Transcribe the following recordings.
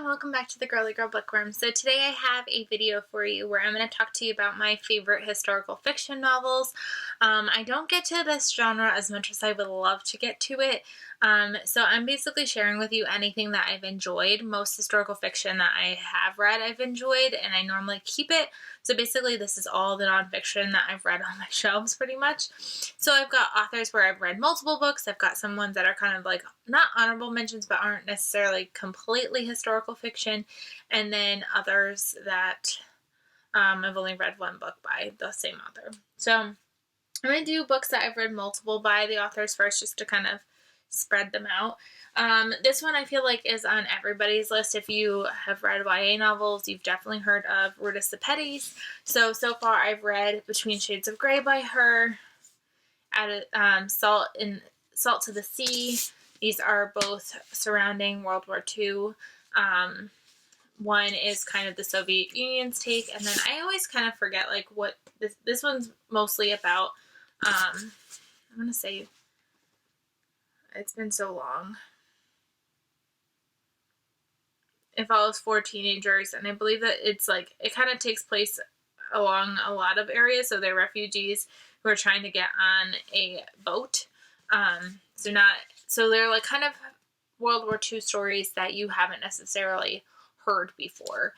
welcome back to the Girly Girl Bookworm. So today I have a video for you where I'm going to talk to you about my favorite historical fiction novels. I don't get to this genre as much as I would love to get to it. So I'm basically sharing with you anything that I've enjoyed. Most historical fiction that I have read I've enjoyed, and I normally keep it. So basically this is all the nonfiction that I've read on my shelves pretty much. So I've got authors where I've read multiple books. I've got some ones that are kind of like not honorable mentions but aren't necessarily completely historical fiction, and then others that I've only read one book by the same author. So I'm going to do books that I've read multiple by the authors first, just to kind of spread them out. This one I feel like is on everybody's list. If you have read YA novels, you've definitely heard of Ruta Sepetys. So far I've read Between Shades of Grey by her, Salt to the Sea. These are both surrounding World War II. One is kind of the Soviet Union's take, and then I always kind of forget like what this one's mostly about. I'm gonna say, it's been so long. It follows 4 teenagers, and I believe that it's like, it kind of takes place along a lot of areas. So they're refugees who are trying to get on a boat. So they're like kind of World War II stories that you haven't necessarily heard before.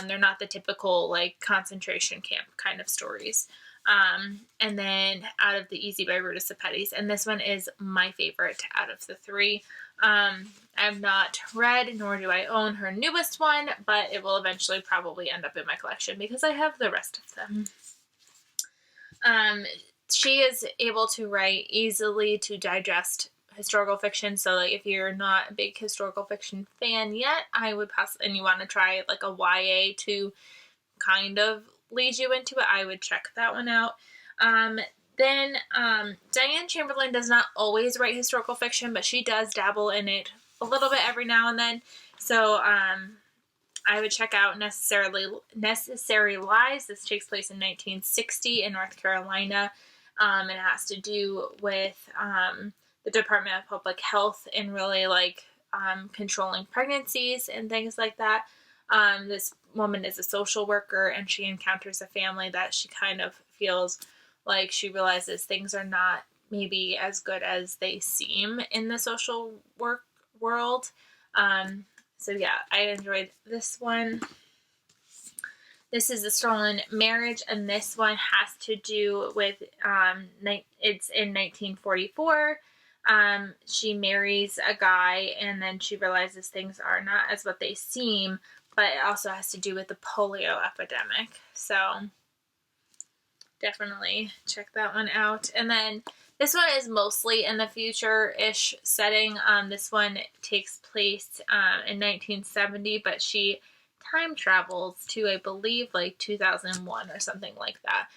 They're not the typical like concentration camp kind of stories. And then Out of the Easy by Ruta Sepetys, and this one is my favorite out of the 3. I've not read nor do I own her newest one, but it will eventually probably end up in my collection because I have the rest of them. She is able to write easily to digest historical fiction, so like if you're not a big historical fiction fan yet, I would and you want to try like a YA to kind of lead you into it, I would check that one out. Then Diane Chamberlain does not always write historical fiction, but she does dabble in it a little bit every now and then. So I would check out Necessary Lies. This takes place in 1960 in North Carolina. It has to do with the Department of Public Health and really like controlling pregnancies and things like that. This woman is a social worker, and she encounters a family that she kind of feels like she realizes things are not maybe as good as they seem in the social work world. So yeah, I enjoyed this one. This is A Stolen Marriage, and this one has to do with, it's in 1944. She marries a guy, and then she realizes things are not as what they seem, but it also has to do with the polio epidemic. So definitely check that one out. And then this one is mostly in the future-ish setting. This one takes place in 1970, but she time travels to, I believe, like 2001 or something like that.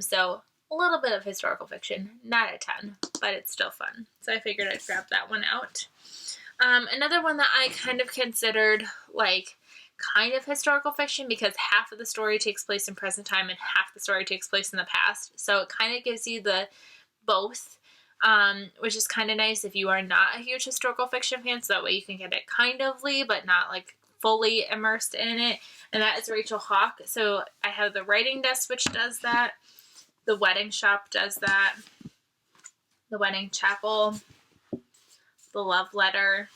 So a little bit of historical fiction, not a ton, but it's still fun. So I figured I'd grab that one out. Another one that I kind of considered like kind of historical fiction, because half of the story takes place in present time and half the story takes place in the past. So it kind of gives you the both, which is kind of nice if you are not a huge historical fiction fan, so that way you can get it kind ofly, but not like fully immersed in it. And that is Rachel Hawk. So I have The Writing Desk, which does that. The Wedding Shop does that. The Wedding Chapel. The Love Letter.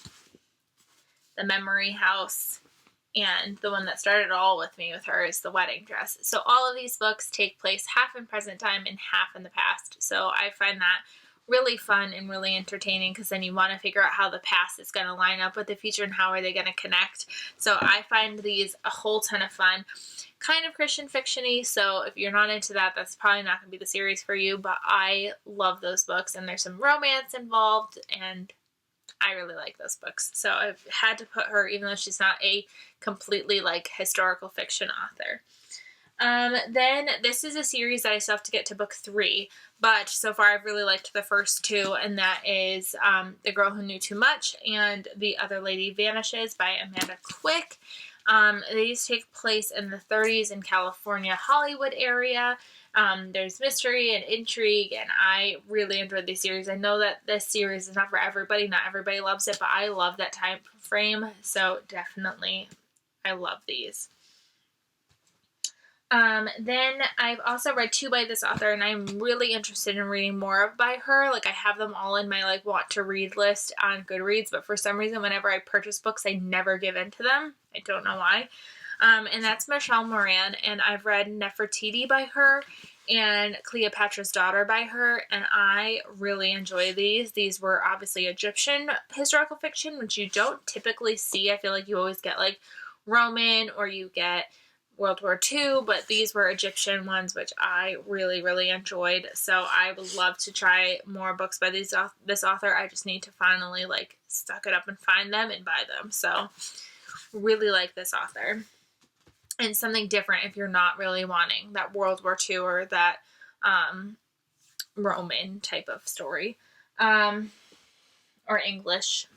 The Memory House. And the one that started it all with me with her is The Wedding Dress. So all of these books take place half in present time and half in the past. So I find that really fun and really entertaining, because then you want to figure out how the past is going to line up with the future and how are they going to connect. So I find these a whole ton of fun. Kind of Christian fiction-y, so if you're not into that, that's probably not going to be the series for you, but I love those books, and there's some romance involved, and I really like those books. So I've had to put her, even though she's not a completely like historical fiction author. Then this is a series that I still have to get to book 3, but so far I've really liked the first 2, and that is The Girl Who Knew Too Much and The Other Lady Vanishes by Amanda Quick. These take place in the 30s in California, Hollywood area. There's mystery and intrigue, and I really enjoyed this series. I know that this series is not for everybody. Not everybody loves it, but I love that time frame, so definitely I love these. Then I've also read 2 by this author, and I'm really interested in reading more by her. Like, I have them all in my, like, want to read list on Goodreads, but for some reason, whenever I purchase books, I never give in to them. I don't know why. And that's Michelle Moran, and I've read Nefertiti by her and Cleopatra's Daughter by her, and I really enjoy these. These were obviously Egyptian historical fiction, which you don't typically see. I feel like you always get, like, Roman, or you get World War II, but these were Egyptian ones, which I really, really enjoyed. So I would love to try more books by this author. I just need to finally, like, suck it up and find them and buy them. So really like this author. And something different if you're not really wanting that World War II or that Roman type of story. Or English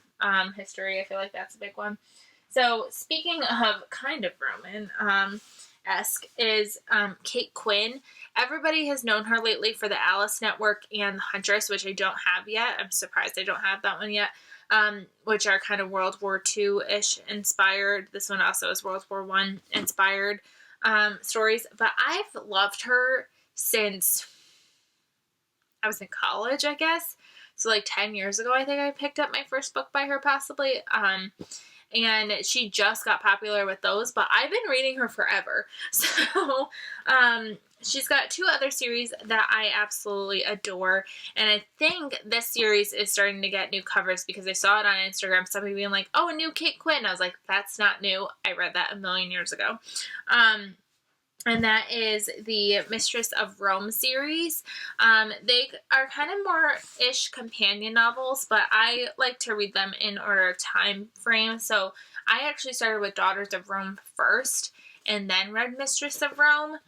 history. I feel like that's a big one. So speaking of kind of Roman-esque is Kate Quinn. Everybody has known her lately for the Alice Network and The Huntress, which I don't have yet. I'm surprised I don't have that one yet, which are kind of World War II-ish inspired. This one also is World War I inspired stories. But I've loved her since I was in college, I guess. So like 10 years ago, I think I picked up my first book by her, possibly. And she just got popular with those, but I've been reading her forever. So, she's got 2 other series that I absolutely adore, and I think this series is starting to get new covers because I saw it on Instagram, somebody being like, oh, a new Kate Quinn. I was like, that's not new. I read that a million years ago. And that is the Mistress of Rome series. They are kind of more-ish companion novels, but I like to read them in order of time frame. So I actually started with Daughters of Rome first, and then read Mistress of Rome,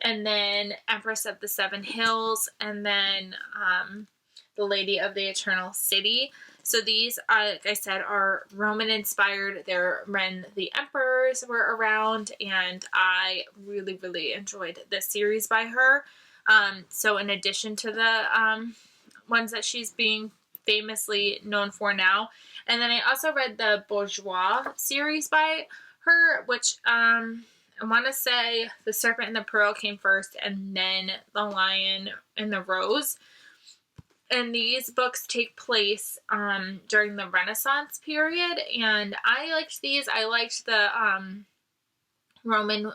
and then Empress of the Seven Hills, and then The Lady of the Eternal City. So these, like I said, are Roman-inspired. They're when the emperors were around, and I really, really enjoyed this series by her. So in addition to the ones that she's being famously known for now. And then I also read the Bourgeois series by her, which I want to say The Serpent and the Pearl came first, and then The Lion and the Rose. And these books take place during the Renaissance period, and I liked these. I liked the Roman,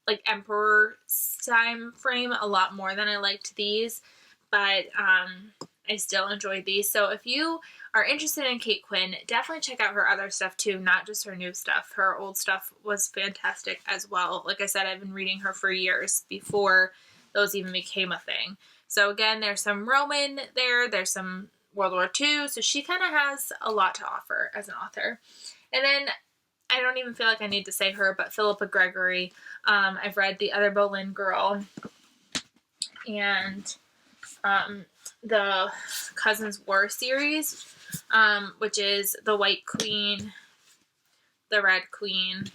the emperor time frame a lot more than I liked these, but I still enjoyed these. So if you are interested in Kate Quinn, definitely check out her other stuff too, not just her new stuff. Her old stuff was fantastic as well. Like I said, I've been reading her for years before those even became a thing. So again, there's some Roman there, there's some World War II, so she kind of has a lot to offer as an author. And then, I don't even feel like I need to say her, but Philippa Gregory. I've read The Other Boleyn Girl, and the Cousins War series, which is The White Queen, The Red Queen,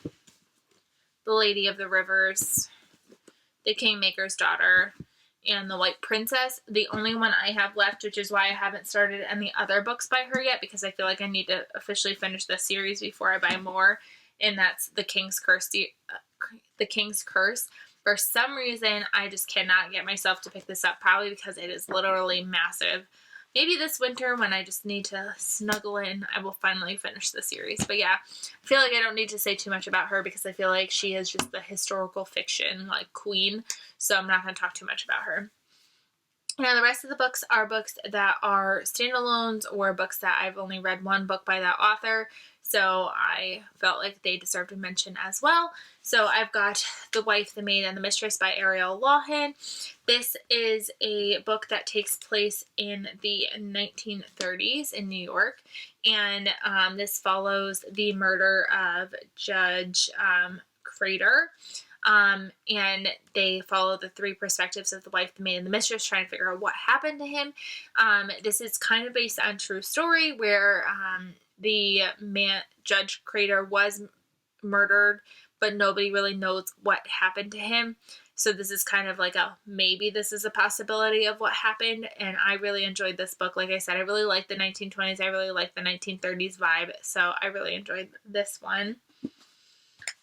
The Lady of the Rivers, The Kingmaker's Daughter, and The White Princess. The only one I have left, which is why I haven't started any other books by her yet, because I feel like I need to officially finish this series before I buy more, and that's The King's Curse. The King's Curse. For some reason, I just cannot get myself to pick this up, probably because it is literally massive. Maybe this winter, when I just need to snuggle in, I will finally finish the series. But yeah, I feel like I don't need to say too much about her because I feel like she is just the historical fiction, like, queen. So I'm not going to talk too much about her. Now, the rest of the books are books that are standalones or books that I've only read one book by that author. So I felt like they deserved a mention as well. So I've got The Wife, the Maid, and the Mistress by Ariel Lawson. This is a book that takes place in the 1930s in New York. And this follows the murder of Judge Crater. And they follow the 3 perspectives of the wife, the maid, and the mistress, trying to figure out what happened to him. This is kind of based on true story where Judge Crater was murdered, but nobody really knows what happened to him. So this is kind of like a, maybe this is a possibility of what happened. And I really enjoyed this book. Like I said, I really like the 1920s. I really like the 1930s vibe. So I really enjoyed this one.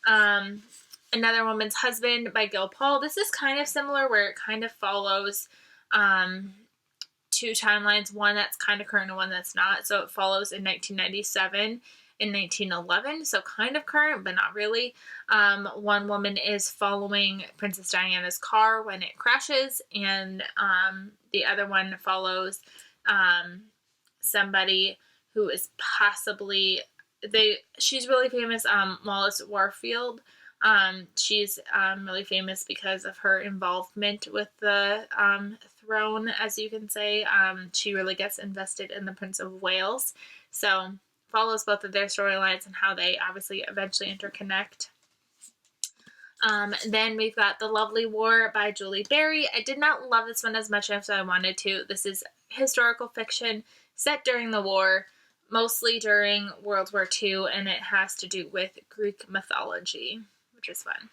Another Woman's Husband by Gil Paul. This is kind of similar, where it kind of follows two timelines, one that's kind of current and one that's not. So it follows in 1997 and 1911, so kind of current, but not really. One woman is following Princess Diana's car when it crashes, and the other one follows somebody who is possibly, she's really famous, Wallace Warfield. She's really famous because of her involvement with the throne, as you can say. She really gets invested in the Prince of Wales. So follows both of their storylines and how they obviously eventually interconnect. Then we've got The Lovely War by Julie Berry. I did not love this one as much as I wanted to. This is historical fiction set during the war, mostly during World War II, and it has to do with Greek mythology, which is fun.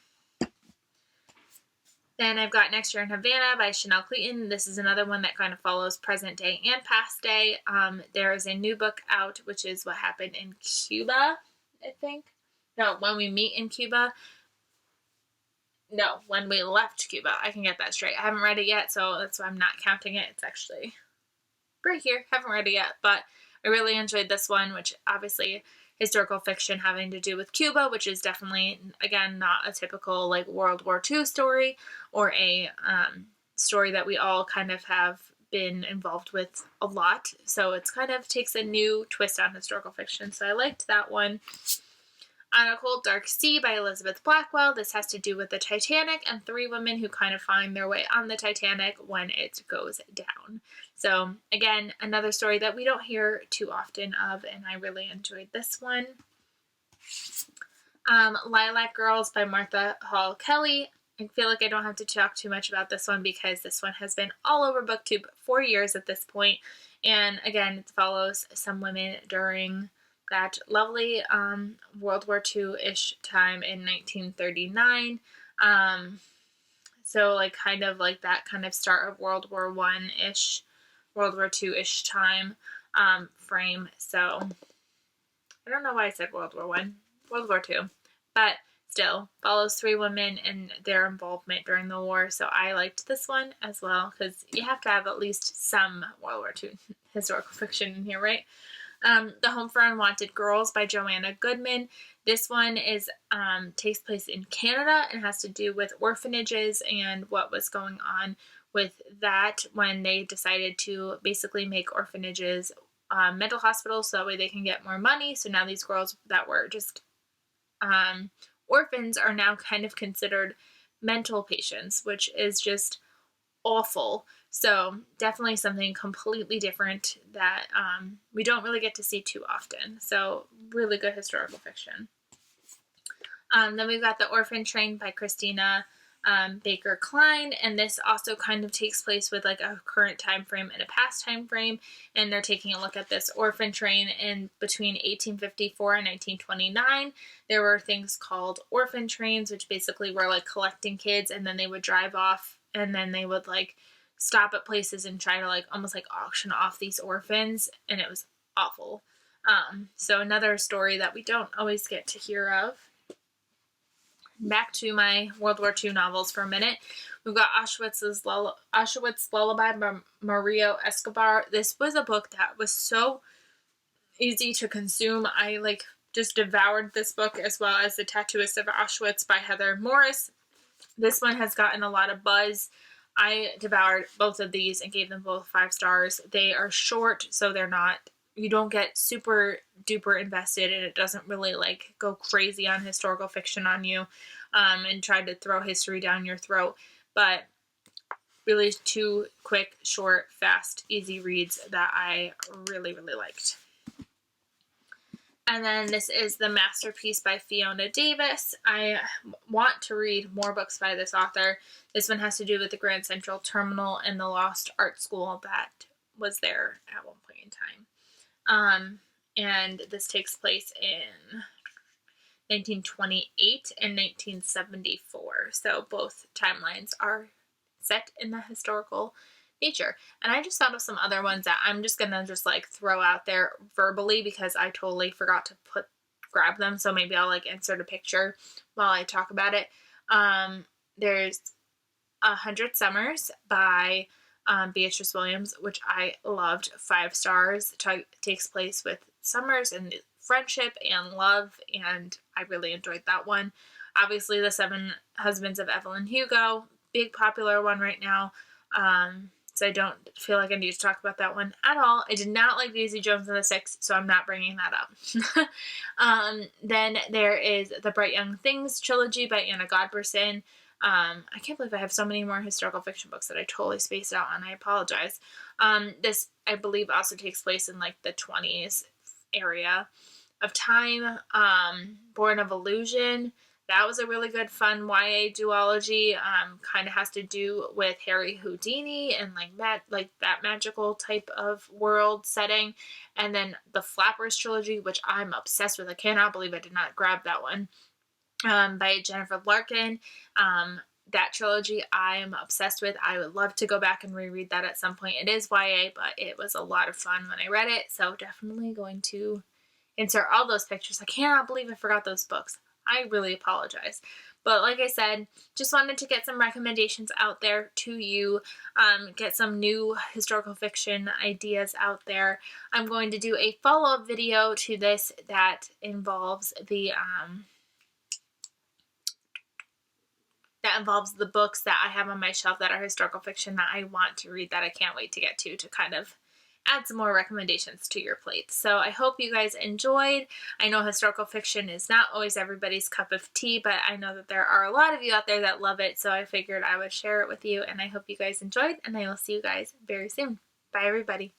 Then I've got Next Year in Havana by Chanel Clayton. This is another one that kind of follows present day and past day. There is a new book out, which is what happened in Cuba, I think. No, When We Meet in Cuba. No, When We Left Cuba. I can get that straight. I haven't read it yet, so that's why I'm not counting it. It's actually right here. Haven't read it yet, but I really enjoyed this one, which obviously historical fiction having to do with Cuba, which is definitely, again, not a typical like World War II story or a story that we all kind of have been involved with a lot. So it's kind of takes a new twist on historical fiction. So I liked that one. On a Cold Dark Sea by Elizabeth Blackwell. This has to do with the Titanic and three women who kind of find their way on the Titanic when it goes down. So again, another story that we don't hear too often of, and I really enjoyed this one. Lilac Girls by Martha Hall Kelly. I feel like I don't have to talk too much about this one because this one has been all over BookTube for years at this point. And again, it follows some women during that lovely World War II-ish time in 1939. So like kind of like that kind of start of World War I-ish, World War II-ish time frame. So I don't know why I said World War I, World War II, but still follows three women and their involvement during the war. So I liked this one as well because you have to have at least some World War II historical fiction in here, right? The Home for Unwanted Girls by Joanna Goodman. This one is takes place in Canada and has to do with orphanages and what was going on with that when they decided to basically make orphanages mental hospitals so that way they can get more money. So now these girls that were just orphans are now kind of considered mental patients, which is just awful. So definitely something completely different that we don't really get to see too often. So really good historical fiction. Then we've got The Orphan Train by Christina Baker Klein, and this also kind of takes place with like a current time frame and a past time frame, and they're taking a look at this orphan train in between 1854 and 1929. There were things called orphan trains, which basically were like collecting kids, and then they would drive off, and then they would like stop at places and try to like almost like auction off these orphans, and it was awful. So another story that we don't always get to hear of. Back to my World War II novels for a minute. We've got Auschwitz Lullaby by Mario Escobar. This was a book that was so easy to consume. I like just devoured this book, as well as The Tattooist of Auschwitz by Heather Morris. This one has gotten a lot of buzz. I devoured both of these and gave them both 5 stars. They are short, so they're not, you don't get super duper invested, and it doesn't really like go crazy on historical fiction on you and try to throw history down your throat. But really 2 quick, short, fast, easy reads that I really, really liked. And then this is The Masterpiece by Fiona Davis. I want to read more books by this author. This one has to do with the Grand Central Terminal and the Lost Art School that was there at one point in time. And this takes place in 1928 and 1974. So both timelines are set in the historical nature. And I just thought of some other ones that I'm just gonna like throw out there verbally because I totally forgot to grab them. So maybe I'll like insert a picture while I talk about it. There's 100 Summers by Beatrice Williams, which I loved. 5 stars. Takes place with summers and friendship and love, and I really enjoyed that one. Obviously, The 7 Husbands of Evelyn Hugo, big popular one right now. So I don't feel like I need to talk about that one at all. I did not like Daisy Jones and the Six, so I'm not bringing that up. Then there is the Bright Young Things trilogy by Anna Godberson. I can't believe I have so many more historical fiction books that I totally spaced out on. I apologize. This, I believe, also takes place in like the 20s area of time. Born of Illusion. That was a really good, fun YA duology. Kind of has to do with Harry Houdini and like that magical type of world setting. And then the Flappers trilogy, which I'm obsessed with. I cannot believe I did not grab that one. By Jennifer Larkin. That trilogy I am obsessed with. I would love to go back and reread that at some point. It is YA, but it was a lot of fun when I read it. So definitely going to insert all those pictures. I cannot believe I forgot those books. I really apologize. But like I said, just wanted to get some recommendations out there to you, get some new historical fiction ideas out there. I'm going to do a follow-up video to this that involves the books that I have on my shelf that are historical fiction that I want to read that I can't wait to get to kind of add some more recommendations to your plate. So I hope you guys enjoyed. I know historical fiction is not always everybody's cup of tea, but I know that there are a lot of you out there that love it, so I figured I would share it with you, and I hope you guys enjoyed, and I will see you guys very soon. Bye, everybody.